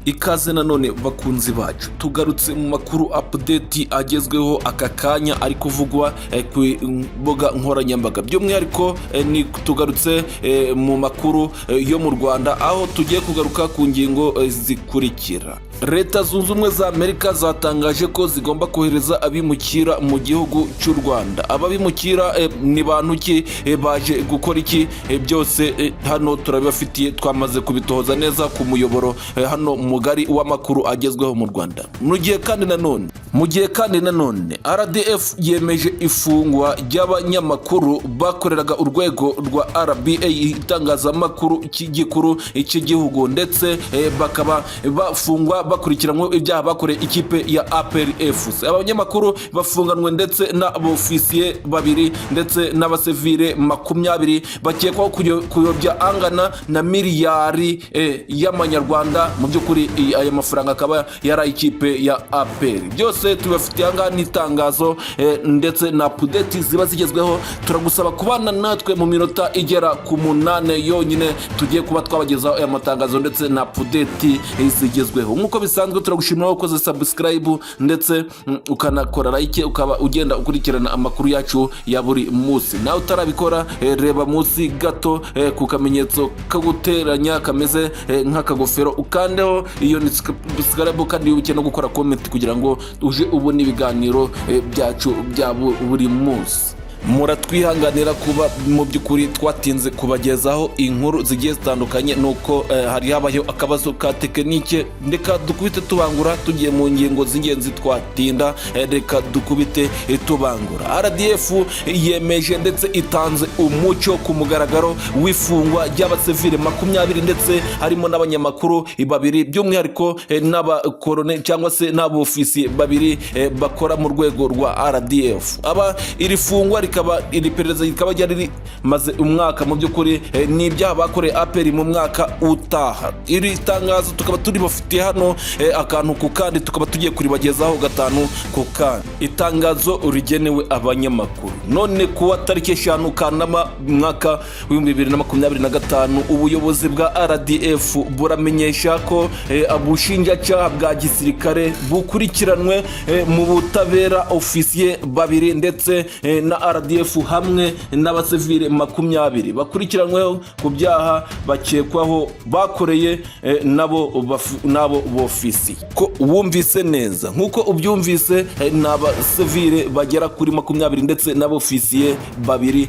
Ikaze nanone bakunzi bacu, tugarutse mu makuru update agezweho aka kanya ari kuvugwa ku mbuga nkoranyambaga. By'umwihariko ni tugarutse mu makuru yo mu Rwanda, aho tugiye kugaruka ku ngingo zikurikira. Leta Zunze Ubumwe za Amerika zatangaje ko zigomba kohereza abimukira mu gihugu cy'u Rwanda. Ababimukira ni bantu ki, baje gukora iki? Byose hano turabibafitiye, twamaze kubitohoza neza ku muyoboro hano mugari w'amakuru agezweho mu Rwanda. Mu gihe kandi nanone RDF yemeje ifungwa ry'abanyamakuru bakoreraga urwego rwa RBA, itangazamakuru cy'igikuru cy'igihugu, ndetse bakaba bafungwa bakurikiranwe ibyaha bakoreye ikipe ya APR FC. Abanyamakuru bafunganwe ndetse n'abofisiye babiri ndetse n'abasivile 20 bakekwaho kuyobya angana na miliyari y'amanyarwanda. Mu by'ukuri aya mafaranga akaba yari ikipe ya APR. Byose tubafitiye anga n'itangazo ndetse na update ziba zigezweho. Turagusaba kubana natwe mu minota igera ku 8 yonyine, tugiye kuba twabagezaho aya matangazo ndetse na update zigezweho. Nkuko bisanzwe turagushimira ko subscribe ndetse ukanakora like, ukaba ugenda ukurikirana amakuru yacu ya buri munsi. Nawe utarabikora, reba munsi gato ku kamenyetso kaguteranya kameze nk'akagofero, ukandeho iyo ni subscribe, kandi wibuke no gukora comment kugira ngo uje ubone ibiganiro byacu bya buri munsi. Muratwihanganira kuba mu by'ukuri twatinze kubagezaho inkuru zigiye zitandukanye, nuko hari habayo akabazo ka tekinike. Ndeka dukubite tubangura, tugiye mu ngingo z'ingenzi twatinda, reka dukubite tubangura. RDF yemeje ndetse itanze umucyo ku mugaragaro w'ifungwa ry'abasivile 20 ndetse harimo n'abanyamakuru babiri, by'umwihariko n'abakorone cyangwa se n'abofisiye babiri bakora mu rwego rwa RDF. Iri fungwa iri perereza rikaba ryari maze umwaka mu by'ukuri n'ibyaha bakoreye APR mu mwaka utaha. Iri tangazo tukaba turi bafitiye hano akantu ku kandi, tukaba tugiye kuribagezaho gatanu ku kandi. Itangazo rigenewe abanyamakuru. None kuwa tariki 5 Kanama mwaka 2025, ubuyobozi bwa RDF buramenyesha ko ubushinjacyaha bwa gisirikare bukurikiranwe mu butabera ofisiye babiri ndetse na RDF hamwe n'abasivile 20 bakurikiranweho ku byaha bakekwaho bakoreye nabo bofisi. Ko wumvise neza, nkuko ubyumvise, n'abasivile bagera kuri 20 ndetse n'abofisiye babiri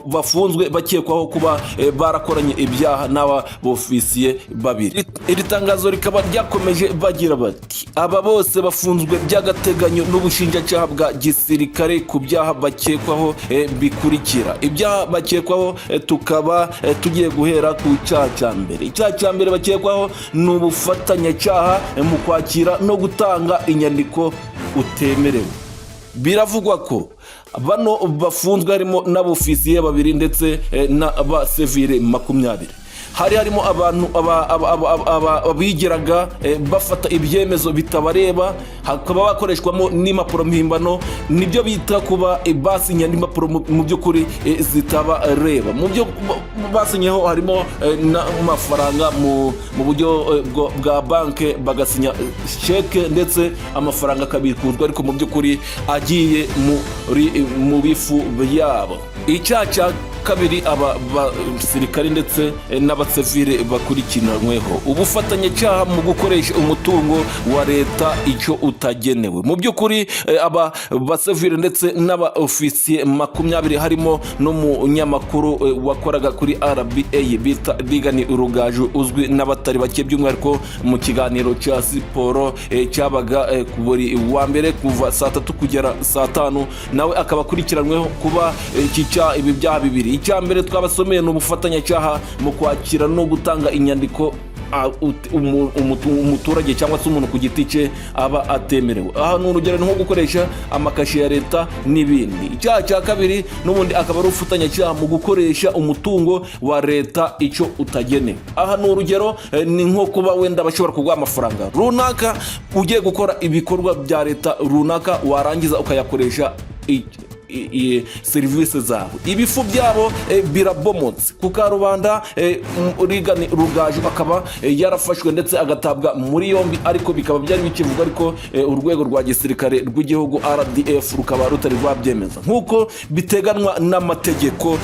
bafunzwe bakekwaho kuba barakoranye ibyaha n'aba bofisiye babiri. Iri tangazo rikaba ryakomeje bagira bati: aba bose bafunzwe by'agateganyo n'ubushinjacyaha bwa gisirikare ku byaha bakekwaho bikurikira. Ibyaha bakekwaho tukaba tugiye guhera ku cyaha cya mbere. Icyaha cya mbere bakekwaho ni ubufatanyacyaha mu kwakira no gutanga inyandiko utemerewe. Biravugwa ko bano bafunzwe harimo n'abofisiye babiri ndetse n'abasivile 20. Hari harimo abantu abigiraga bafata ibyemezo bitabareba, hakaba bakoreshwamo n'impapuro mpimbano, nibyo bita kuba basinya n'impapuro mu by'ukuri zitabareba. Mu byo basinyeho harimo n'amafaranga mu buryo bwa banke, bagasinya cheque ndetse amafaranga akabikuzwa ariko mu by'ukuri agiye mu bifu byabo. Icyaha cya kabiri abasirikari ndetse n'abasivile bakurikiranweho ubufatanyacyaha mu gukoresha umutungo wa leta icyo utagenewe. Mu by'ukuri aba basivile ndetse n'abaofisiye 20 harimo n'umunyamakuru wakoraga kuri RBA bita Bigani Urugaju, uzwi n'abatari bake, by'umwihariko mu kiganiro cya siporo cyabaga buri wa mbere kuva saa 3 kugera saa 5, nawe akaba akurikiranweho kuba ibi byaha bibiri. Icya mbere twabasomeye n'ubufatanyacyaha mu kwakira no gutanga inyandiko umuturage cyangwa se umuntu ku giti cye aba atemerewe. Aha ni urugero nko gukoresha amakashi ya leta n'ibindi. Icyaha cya kabiri n'ubundi akaba ari ubufatanyacyaha mu gukoresha umutungo wa leta icyo utagenewe. Aha ni urugero ni nko kuba wenda bashobora kuguha amafaranga runaka ugiye gukora ibikorwa bya leta runaka, warangiza ukayakoresha serivisi zabo. Ibifu byabo birabomotse ku Karubanda. Regan Rugaju akaba yarafashwe ndetse agatabwa muri yombi, ariko bikaba byari bikivugwa, ariko urwego rwa gisirikare rw'igihugu RDF rukaba rutari rwabyemeza nk'uko biteganwa n'amategeko.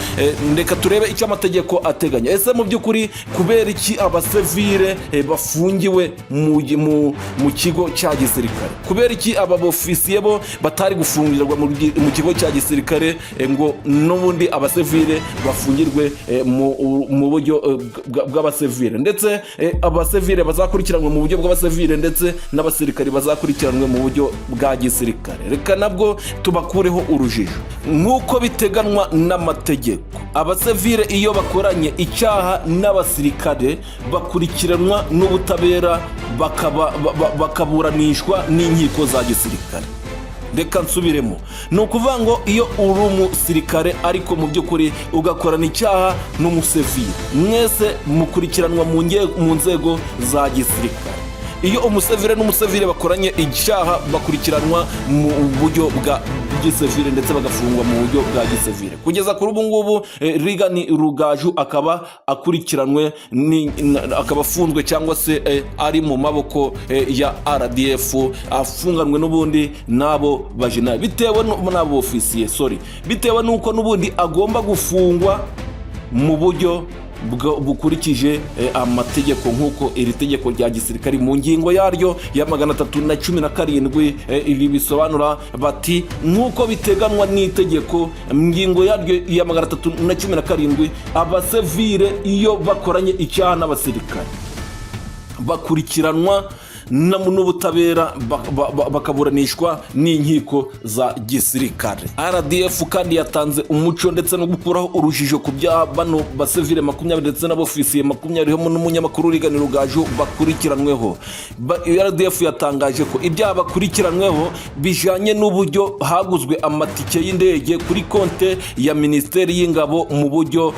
Ndeka turebe icyo amategeko ateganya. Ese mu by'ukuri kubera iki abasivile bafungiwe mu kigo cya gisirikare? Kubera iki aba ofisiye bo batari gufungirwa mu kigo cya gisirikare ngo n'ubundi abasivile bafungirwe mu buryo bw'abasivile, ndetse abasivile bazakurikiranwa mu buryo bw'abasivile ndetse n'abasirikare bazakurikiranwe mu buryo bwa gisirikare? Reka nabwo tubakureho urujijo. Nk'uko biteganwa n'amategeko, abasivile iyo bakoranye icyaha n'abasirikare bakurikiranwa n'ubutabera bakaburanishwa n'inkiko za gisirikare. Reka nsubiremo, ni ukuvuga ngo iyo uri umusirikare ariko mu by'ukuri ugakorana icyaha n'umusivile, mwese mukurikiranwa mu nzego za gisirikare. Iyo umusivile n'umusivile bakoranye icyaha bakurikiranwa mu buryo bwa gisivile ndetse bagafungwa mu buryo bwa gisivile. Kugeza kuri ubu ngubu Regan Rugaju akaba akurikiranwe akaba afunzwe cyangwa se ari mu maboko ya RDF, afunganwe n'ubundi nabo bajina bitewe n'abo ofisiye bitewe n'uko n'ubundi agomba gufungwa mu buryo bukurikije amategeko, nk'uko iri tegeko rya gisirikare mu ngingo yaryo ya 317 ibi bisobanura bati nk'uko biteganwa n'itegeko ngingo yaryo ya 317 abasivile iyo bakoranye icyaha n'abasirikare bakurikiranwa n'ubutabera bakaburanishwa n'inkiko za gisirikare. RDF kandi yatanze umuco ndetse no gukuraho urujijo ku bya bano basivile 20 ndetse n'abofisiye 20 harimo n'umunyamakuru Regan Rugaju bakurikiranweho. RDF yatangaje ko ibyaha bakurikiranweho bijanye n'uburyo haguzwe amatike y'indege kuri konte ya Minisiteri y'Ingabo mu buryo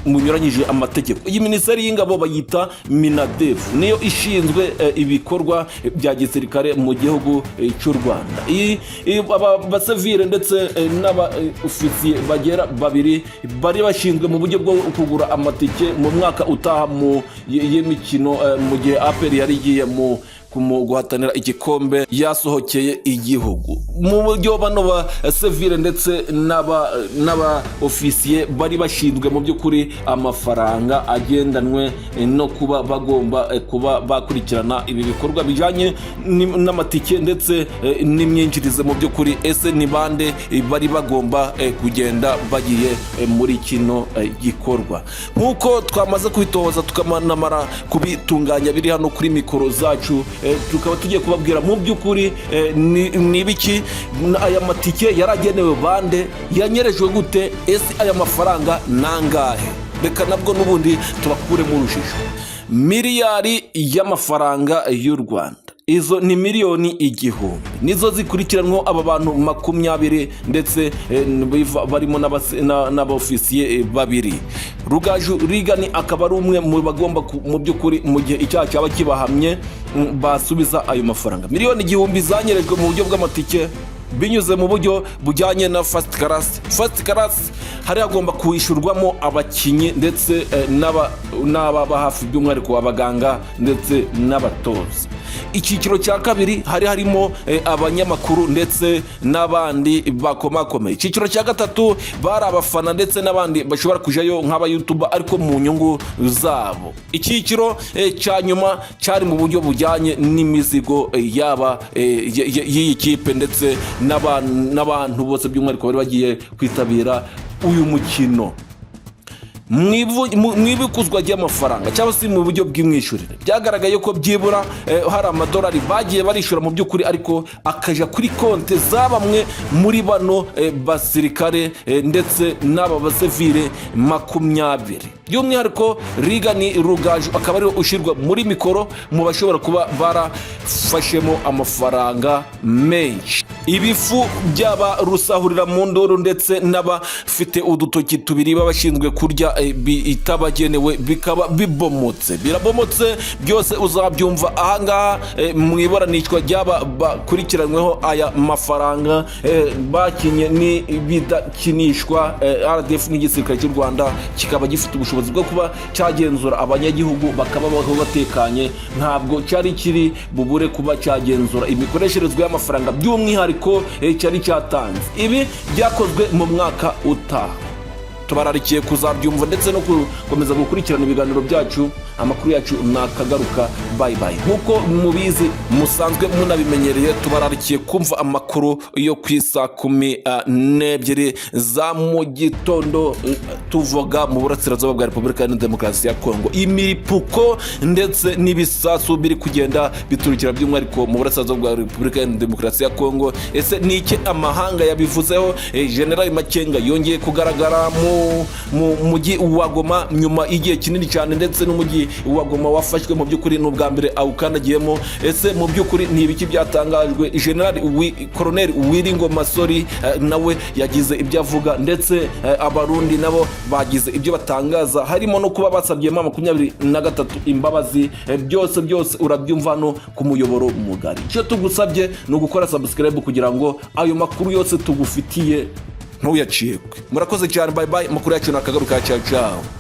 bunyuranyije amategeko. Iyi Minisiteri y'Ingabo bayita Minadef, niyo ishinzwe ibikorwa bya gisirikare mu gihugu cy'u Rwanda. Aba basivile ndetse n'aba ofisiye bagera babiri bari bashinzwe mu buryo bwo kugura amatike mu mwaka utaha mu y'imikino mu gihe APR yari igiye mu guhatanira igikombe yasohokeye igihugu. Mu buryo bano ba civile ndetse n'aba ofisiye bari bashinzwe mu by'ukuri amafaranga agendanwe no kuba bagomba kuba bakurikirana ibi bikorwa bijanye n'amatike ndetse n'imyinjirize. Mu by'ukuri ese ni bande bari bagomba kugenda bagiye muri kino gikorwa? Nk'uko twamaze kubitohoza tukamanamara kubitunganya biri hano kuri mikoro zacu, tukaba tugiye kubabwira mu by'ukuri ni biki aya matike yaragenewe bande, yanyerejwe gute, ese aya mafaranga nangahe? Reka nabwo n'ubundi tubakure mu rujijo. Miliyari y'amafaranga y'u Rwanda, izo ni miliyoni 1000 nizo zikurikiranwa aba bantu 20 ndetse barimo n'abofisiye babiri. Rugaju Regan akaba ari umwe mu bagomba mu by'ukuri mu gihe icyaha cyaba kibahamye basubiza ayo mafaranga. Miliyoni 1000 zanyerejwe mu buryo bw'amatike binyuze mu buryo bujyanye na first class. Hari agomba kwishyurwamo abakinyi ndetse n'ababa hafi by'umwihariko abaganga ndetse n'abatoza. Icyiciro cya kabiri harimo abanyamakuru ndetse n'abandi bakomakomeye. Icyiciro cya gatatu bari abafana ndetse n'abandi bashobora kujayo nk'aba YouTuber ariko mu nyungu zabo. Icyiciro cya nyuma cyari mu buryo bujyanye n'imizigo yaba y'iyi kipe ndetse n'abantu bose by'umwihariko bari bagiye kwitabira uyu mukino. Mwibikuzwa ry'amafaranga cyangwa se mu buryo bw'imwishyurire byagaragaye ko byibura hari amadolari bagiye barishura mu by'ukuri, ariko akaja kuri konte za bamwe muri bano basirikare ndetse n'aba basivile 20. by'umwihariko Regan Rugaju akaba ariwe ushyirwa muri mikoro mu bashobora kuba barafashemo amafaranga menshi. Ibifu byaba rusahurira mu nduru ndetse n'abafite udutoki tubiri babashinzwe kurya itabagenewe bikaba birabomotse byose uzabyumva ahangaha mu iburanishwa ryaba bakurikiranyweho aya mafaranga bakinye n'ibidakinishwa. RDF n'igisirikare cy'u Rwanda kikaba gifite ubushobozi bwo kuba cyagenzura abanyagihugu bakaba batekanye, ntabwo cyari kiri bubure kuba cyagenzura imikoresherezwe y'amafaranga by'umwihariko cyari cyatanze. Ibi byakozwe mu mwaka utaha. Tubararikiye kuzabyumva ndetse no gukomeza gukurikirana ibiganiro byacu. Amakuru yacu nakagaruka. Bye bye. Nkuko mubizi musanzwe munabimenyereye, tubararikiye kumva amakuru yo kwisa 12 za mu gitondo tuvuga mu burasirazuba bwa Repubulika ya Demokarasi ya Kongo. Imiripuko ndetse n'ibisasu biri kugenda biturukira by'umwihariko mu burasirazuba bwa Repubulika ya Demokarasi ya Kongo. Ese niki amahanga yabivuzeho? General Makenga yongeye kugaragara mu mujyi wa Goma nyuma igihe kinini cyane, ndetse n'umujyi wa Goma wafashwe mu by'ukuri n'ubwa mbere awukandagiyemo. Ese mu by'ukuri ni ibiki byatangajwe? Colonel Wiringoma Sori nawe yagize ibyo avuga, ndetse abarundi nabo bagize ibyo batangaza, harimo no kuba basabye 23 imbabazi. Byose urabyumva no ku muyoboro mugari. Cyo tugusabye ni ugukora subscribe kugira ngo ayo makuru yose tugufitiye ntuyacikwe. Murakoze cyane. Bye bye. Makuru yacu nakagaruka. Ciao.